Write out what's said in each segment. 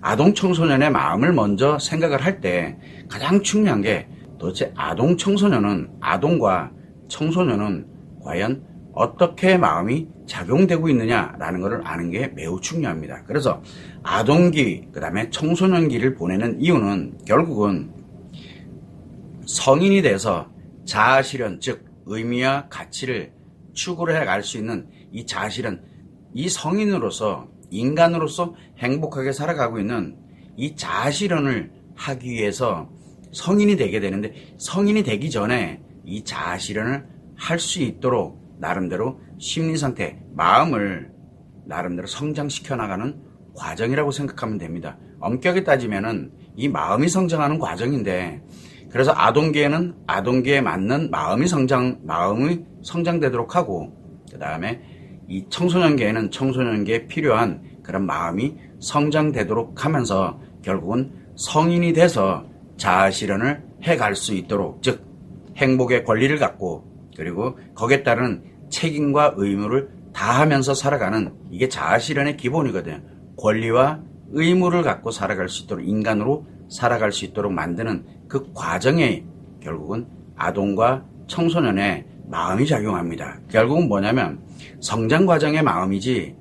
아동 청소년의 마음을 먼저 생각을 할 때 가장 중요한 게 도대체 아동 청소년은, 아동과 청소년은 과연 어떻게 마음이 작용되고 있느냐라는 것을 아는 게 매우 중요합니다. 그래서 아동기, 그 다음에 청소년기를 보내는 이유는 결국은 성인이 돼서 자아실현, 즉 의미와 가치를 추구를 해갈 수 있는 이 자아실현, 이 성인으로서, 인간으로서 행복하게 살아가고 있는 이 자아실현을 하기 위해서 성인이 되게 되는데, 성인이 되기 전에 이 자아실현을 할 수 있도록 나름대로 심리상태, 마음을 나름대로 성장시켜 나가는 과정이라고 생각하면 됩니다. 엄격히 따지면은 이 마음이 성장하는 과정인데, 그래서 아동기에는 아동기에 맞는 마음이 성장되도록 하고, 그 다음에 이 청소년기에는 청소년기에 필요한 그런 마음이 성장되도록 하면서 결국은 성인이 돼서 자아실현을 해갈 수 있도록, 즉 행복의 권리를 갖고, 그리고 거기에 따른 책임과 의무를 다하면서 살아가는, 이게 자아실현의 기본이거든요. 권리와 의무를 갖고 살아갈 수 있도록, 인간으로 살아갈 수 있도록 만드는 그 과정에 결국은 아동과 청소년의 마음이 작용합니다. 결국은 뭐냐면 성장 과정의 마음이지,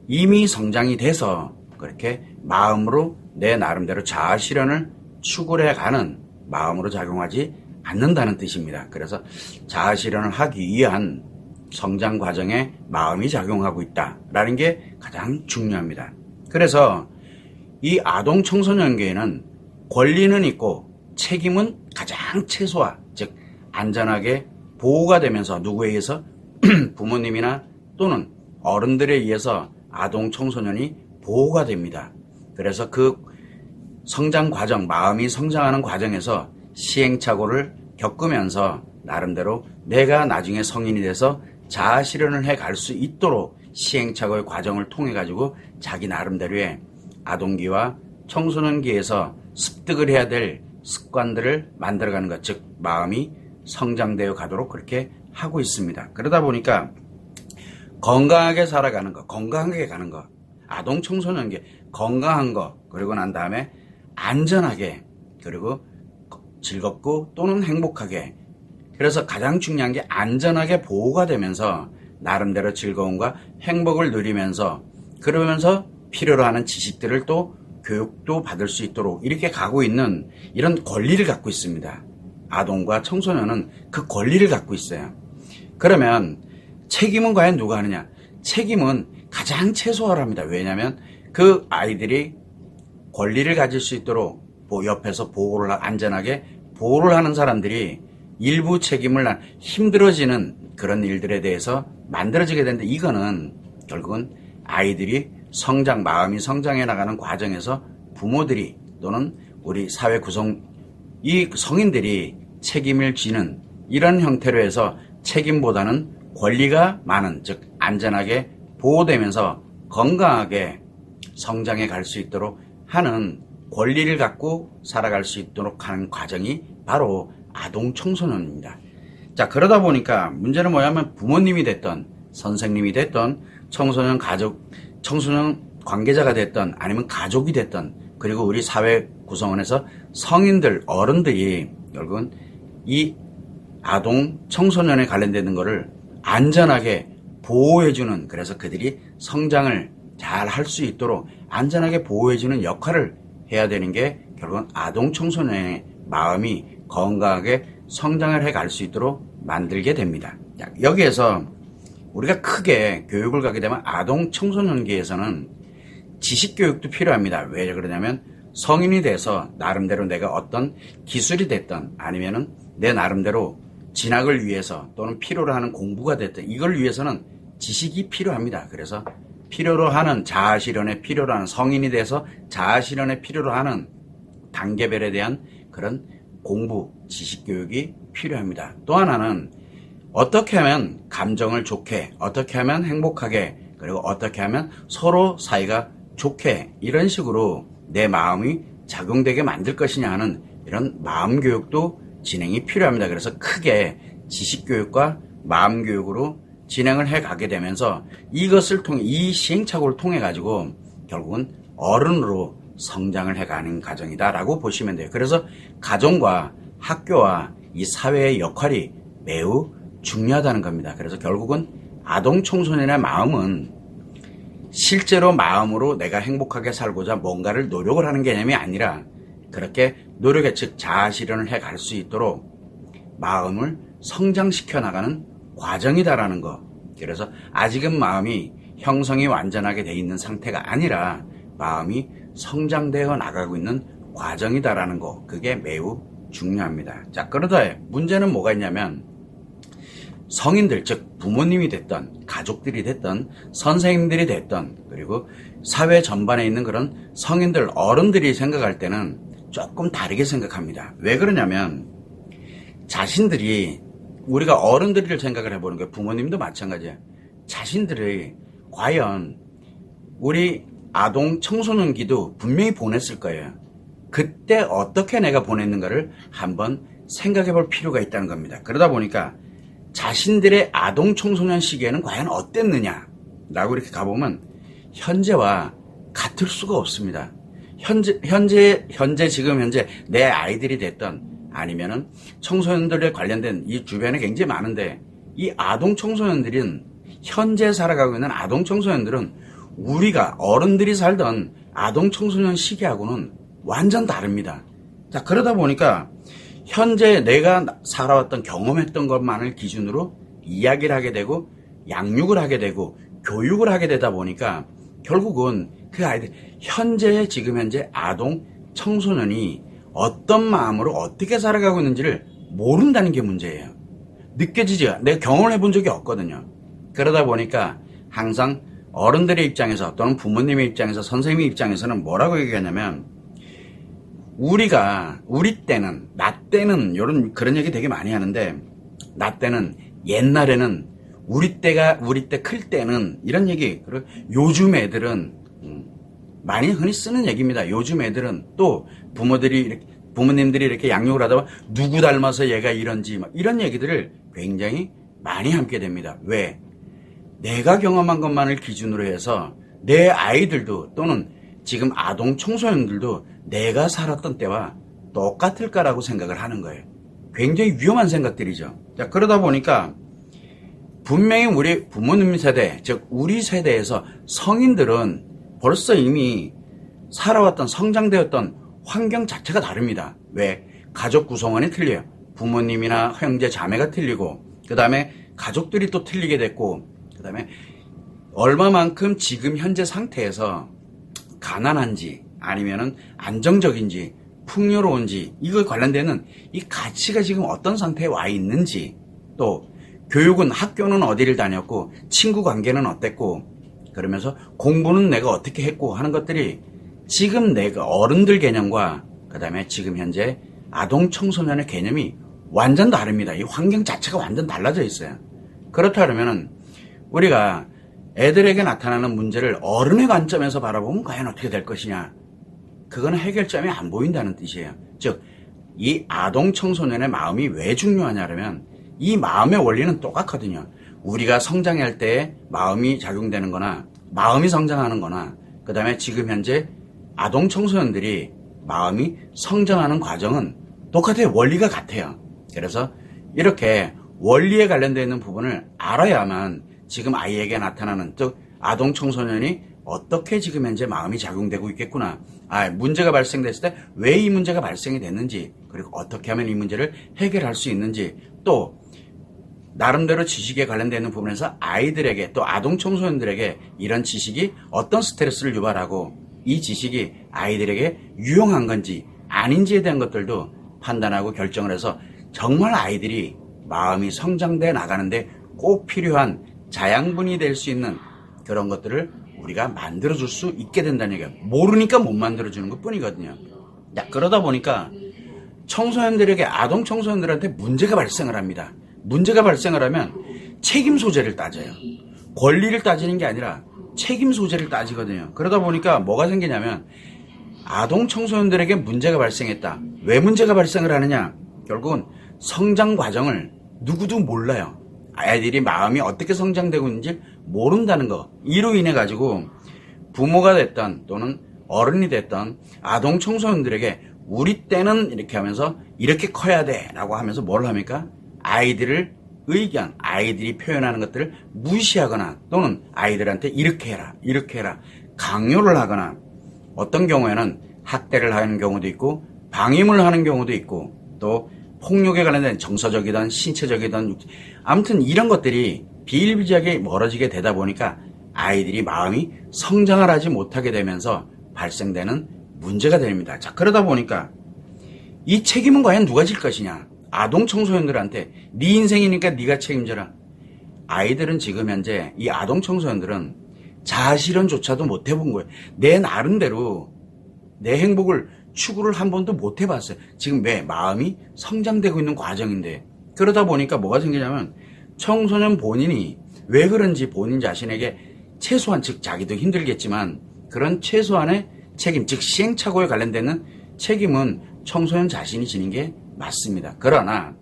이미 성장이 돼서 그렇게 마음으로 내 나름대로 자아실현을 추구를 해가는 마음으로 작용하지 않는다는 뜻입니다. 그래서 자아실현을 하기 위한 성장 과정에 마음이 작용하고 있다라는 게 가장 중요합니다. 그래서 이 아동 청소년기에는 권리는 있고 책임은 가장 최소화, 즉 안전하게 보호가 되면서 누구에 의해서 부모님이나 또는 어른들에 의해서 아동 청소년이 보호가 됩니다. 그래서 그 성장 과정, 마음이 성장하는 과정에서 시행착오를 겪으면서 나름대로 내가 나중에 성인이 돼서 자아실현을 해갈 수 있도록 시행착오의 과정을 통해 가지고 자기 나름대로의 아동기와 청소년기에서 습득을 해야 될 습관들을 만들어가는 것, 즉 마음이 성장되어 가도록 그렇게 하고 있습니다. 그러다 보니까 건강하게 살아가는 것, 건강하게 가는 것, 아동 청소년기 건강한 것, 그리고 난 다음에 안전하게, 그리고 즐겁고 또는 행복하게, 그래서 가장 중요한 게 안전하게 보호가 되면서 나름대로 즐거움과 행복을 누리면서, 그러면서 필요로 하는 지식들을 또 교육도 받을 수 있도록 이렇게 가고 있는 이런 권리를 갖고 있습니다. 아동과 청소년은 그 권리를 갖고 있어요. 그러면 책임은 과연 누가 하느냐? 책임은 가장 최소화랍니다. 왜냐하면 그 아이들이 권리를 가질 수 있도록 옆에서 보호를, 안전하게 보호를 하는 사람들이 일부 책임을 힘들어지는 그런 일들에 대해서 만들어지게 되는데, 이거는 결국은 아이들이 성장, 마음이 성장해 나가는 과정에서 부모들이 또는 우리 사회 구성, 이 성인들이 책임을 지는 이런 형태로 해서 책임보다는 권리가 많은, 즉 안전하게 보호되면서 건강하게 성장해 갈 수 있도록 하는 권리를 갖고 살아갈 수 있도록 하는 과정이 바로 아동 청소년입니다. 자, 그러다 보니까 문제는 뭐냐면 부모님이 됐던, 선생님이 됐던, 청소년 가족, 청소년 관계자가 됐던, 아니면 가족이 됐던, 그리고 우리 사회 구성원에서 성인들, 어른들이 결국은 이 아동 청소년에 관련되는 것을 안전하게 보호해주는, 그래서 그들이 성장을 잘 할 수 있도록 안전하게 보호해주는 역할을 해야 되는 게 결국은 아동 청소년의 마음이 건강하게 성장을 해갈 수 있도록 만들게 됩니다. 여기에서 우리가 크게 교육을 가게 되면 아동 청소년기에서는 지식교육도 필요합니다. 왜 그러냐면 성인이 돼서 나름대로 내가 어떤 기술이 됐던, 아니면은 내 나름대로 진학을 위해서 또는 필요로 하는 공부가 됐든, 이걸 위해서는 지식이 필요합니다. 그래서 필요로 하는 자아실현에 필요로 하는, 성인이 돼서 자아실현에 필요로 하는 단계별에 대한 그런 공부, 지식교육이 필요합니다. 또 하나는 어떻게 하면 감정을 좋게, 어떻게 하면 행복하게, 그리고 어떻게 하면 서로 사이가 좋게, 이런 식으로 내 마음이 작용되게 만들 것이냐 하는 이런 마음교육도 진행이 필요합니다. 그래서 크게 지식교육과 마음교육으로 진행을 해 가게 되면서 이것을 통해, 이 시행착오를 통해 가지고 결국은 어른으로 성장을 해가는 과정이다라고 보시면 돼요. 그래서 가정과 학교와 이 사회의 역할이 매우 중요하다는 겁니다. 그래서 결국은 아동 청소년의 마음은 실제로 마음으로 내가 행복하게 살고자 뭔가를 노력을 하는 개념이 아니라 그렇게 노력의 즉 자아실현을 해갈 수 있도록 마음을 성장시켜 나가는 과정이다라는 거. 그래서 아직은 마음이 형성이 완전하게 돼 있는 상태가 아니라 마음이 성장되어 나가고 있는 과정이다라는 거. 그게 매우 중요합니다. 자, 그러다 문제는 뭐가 있냐면 성인들, 즉 부모님이 됐던 가족들이 됐던 선생님들이 됐던 그리고 사회 전반에 있는 그런 성인들 어른들이 생각할 때는 조금 다르게 생각합니다. 왜 그러냐면 자신들이 우리가 어른들을 생각을 해보는 거예요. 부모님도 마찬가지예요. 자신들이 과연 우리 아동 청소년기도 분명히 보냈을 거예요. 그때 어떻게 내가 보냈는가를 한번 생각해 볼 필요가 있다는 겁니다. 그러다 보니까 자신들의 아동 청소년 시기에는 과연 어땠느냐 라고 이렇게 가보면 현재와 같을 수가 없습니다. 지금 현재 내 아이들이 됐던 아니면은 청소년들에 관련된 이 주변에 굉장히 많은데 이 아동 청소년들은 현재 살아가고 있는 아동 청소년들은 우리가 어른들이 살던 아동 청소년 시기하고는 완전 다릅니다. 자, 그러다 보니까 현재 내가 살아왔던 경험했던 것만을 기준으로 이야기를 하게 되고 양육을 하게 되고 교육을 하게 되다 보니까 결국은 그 아이들 지금 현재 아동 청소년이 어떤 마음으로 어떻게 살아가고 있는지를 모른다는 게 문제예요. 느껴지지가 내가 경험을 해본 적이 없거든요. 그러다 보니까 항상 어른들의 입장에서 또는 부모님의 입장에서 선생님의 입장에서는 뭐라고 얘기하냐면 우리 때는 나 때는 그런 얘기 되게 많이 하는데 나 때는 옛날에는 우리 때 클 때는 이런 얘기 그리고 요즘 애들은 많이 흔히 쓰는 얘기입니다. 요즘 애들은 또 부모님들이 이렇게 양육을 하다 보면 누구 닮아서 얘가 이런지 막 이런 얘기들을 굉장히 많이 함께 됩니다. 왜? 내가 경험한 것만을 기준으로 해서 내 아이들도 또는 지금 아동 청소년들도 내가 살았던 때와 똑같을까라고 생각을 하는 거예요. 굉장히 위험한 생각들이죠. 자, 그러다 보니까 분명히 우리 부모님 세대, 즉 우리 세대에서 성인들은 벌써 이미 살아왔던 성장되었던 환경 자체가 다릅니다. 왜? 가족 구성원이 틀려요. 부모님이나 형제 자매가 틀리고 그 다음에 가족들이 또 틀리게 됐고 그 다음에 얼마만큼 지금 현재 상태에서 가난한지 아니면은 안정적인지 풍요로운지 이거에 관련되는 이 가치가 지금 어떤 상태에 와 있는지 또 교육은 학교는 어디를 다녔고 친구 관계는 어땠고 그러면서 공부는 내가 어떻게 했고 하는 것들이 지금 내가 어른들 개념과 그 다음에 지금 현재 아동 청소년의 개념이 완전 다릅니다. 이 환경 자체가 완전 달라져 있어요. 그렇다면은 우리가 애들에게 나타나는 문제를 어른의 관점에서 바라보면 과연 어떻게 될 것이냐. 그거는 해결점이 안 보인다는 뜻이에요. 즉, 이 아동 청소년의 마음이 왜 중요하냐면 이 마음의 원리는 똑같거든요. 우리가 성장할 때 마음이 작용되는 거나 마음이 성장하는 거나 그 다음에 지금 현재 아동 청소년들이 마음이 성장하는 과정은 똑같아요. 원리가 같아요. 그래서 이렇게 원리에 관련되어 있는 부분을 알아야만 지금 아이에게 나타나는 즉 아동 청소년이 어떻게 지금 현재 마음이 작용되고 있겠구나. 문제가 발생됐을 때 왜 이 문제가 발생이 됐는지 그리고 어떻게 하면 이 문제를 해결할 수 있는지 또 나름대로 지식에 관련되어 있는 부분에서 아이들에게 또 아동 청소년들에게 이런 지식이 어떤 스트레스를 유발하고 이 지식이 아이들에게 유용한 건지 아닌지에 대한 것들도 판단하고 결정을 해서 정말 아이들이 마음이 성장돼 나가는데 꼭 필요한 자양분이 될 수 있는 그런 것들을 우리가 만들어줄 수 있게 된다는 얘기예요. 모르니까 못 만들어주는 것 뿐이거든요. 그러다 보니까 청소년들에게 아동 청소년들한테 문제가 발생을 합니다. 문제가 발생을 하면 책임 소재를 따져요. 권리를 따지는 게 아니라 책임 소재를 따지거든요. 그러다 보니까 뭐가 생기냐면 아동 청소년들에게 문제가 발생했다. 왜 문제가 발생을 하느냐? 결국은 성장 과정을 누구도 몰라요. 아이들이 마음이 어떻게 성장되고 있는지 모른다는 거. 이로 인해 가지고 부모가 됐던 또는 어른이 됐던 아동 청소년들에게 우리 때는 이렇게 하면서 이렇게 커야 돼 라고 하면서 뭘 합니까? 아이들을 의견, 아이들이 표현하는 것들을 무시하거나 또는 아이들한테 이렇게 해라 강요를 하거나 어떤 경우에는 학대를 하는 경우도 있고 방임을 하는 경우도 있고 또 폭력에 관련된 정서적이든 신체적이든 아무튼 이런 것들이 비일비재하게 멀어지게 되다 보니까 아이들이 마음이 성장을 하지 못하게 되면서 발생되는 문제가 됩니다. 자, 그러다 보니까 이 책임은 과연 누가 질 것이냐? 아동 청소년들한테 네 인생이니까 네가 책임져라. 아이들은 지금 현재 이 아동 청소년들은 자아실현조차도 못 해본 거예요. 내 나름대로 내 행복을 추구를 한 번도 못 해봤어요. 지금 왜? 마음이 성장되고 있는 과정인데 그러다 보니까 뭐가 생기냐면 청소년 본인이 왜 그런지 본인 자신에게 최소한 즉 자기도 힘들겠지만 그런 최소한의 책임 즉 시행착오에 관련되는 책임은 청소년 자신이 지는 게 맞습니다. 그러나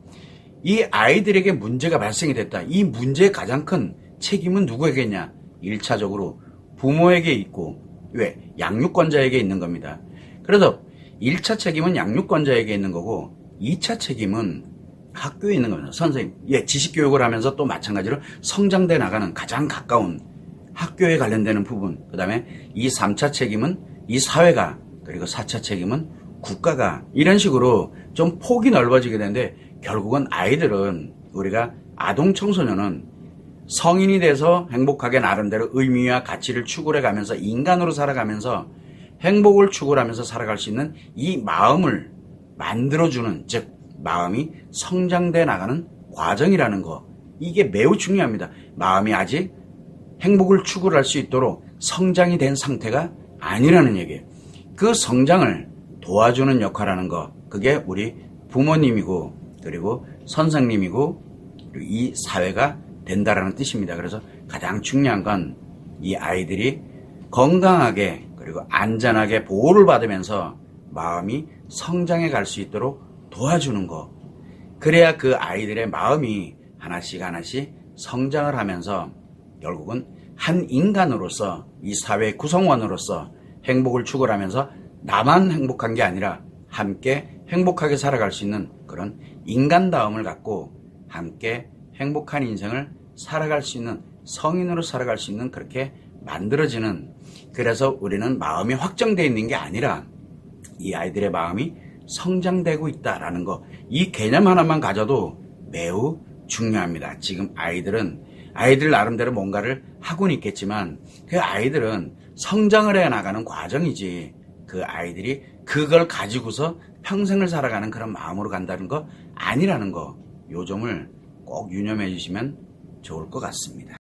이 아이들에게 문제가 발생이 됐다. 이 문제의 가장 큰 책임은 누구에게냐? 1차적으로 부모에게 있고 왜? 양육권자에게 있는 겁니다. 그래서 1차 책임은 양육권자에게 있는 거고 2차 책임은 학교에 있는 겁니다. 선생님, 지식교육을 하면서 또 마찬가지로 성장돼 나가는 가장 가까운 학교에 관련되는 부분, 그 다음에 이 3차 책임은 이 사회가, 그리고 4차 책임은 국가가 이런 식으로 좀 폭이 넓어지게 되는데 결국은 아이들은 우리가 아동 청소년은 성인이 돼서 행복하게 나름대로 의미와 가치를 추구해 가면서 인간으로 살아가면서 행복을 추구하면서 살아갈 수 있는 이 마음을 만들어주는 즉 마음이 성장돼 나가는 과정이라는 거 이게 매우 중요합니다. 마음이 아직 행복을 추구를 할 수 있도록 성장이 된 상태가 아니라는 얘기예요. 그 성장을 도와주는 역할하는 거 그게 우리 부모님이고 그리고 선생님이고 그리고 이 사회가 된다라는 뜻입니다. 그래서 가장 중요한 건 이 아이들이 건강하게 그리고 안전하게 보호를 받으면서 마음이 성장해 갈 수 있도록 도와주는 거. 그래야 그 아이들의 마음이 하나씩 하나씩 성장을 하면서 결국은 한 인간으로서 이 사회 구성원으로서 행복을 추구하면서 나만 행복한 게 아니라 함께 행복하게 살아갈 수 있는 그런 인간다움을 갖고 함께 행복한 인생을 살아갈 수 있는 성인으로 살아갈 수 있는 그렇게 만들어지는 그래서 우리는 마음이 확정되어 있는 게 아니라 이 아이들의 마음이 성장되고 있다라는 거 이 개념 하나만 가져도 매우 중요합니다. 지금 아이들 나름대로 뭔가를 하고는 있겠지만 그 아이들은 성장을 해 나가는 과정이지 그 아이들이 그걸 가지고서 평생을 살아가는 그런 마음으로 간다는 거 아니라는 거 요 점을 꼭 유념해 주시면 좋을 것 같습니다.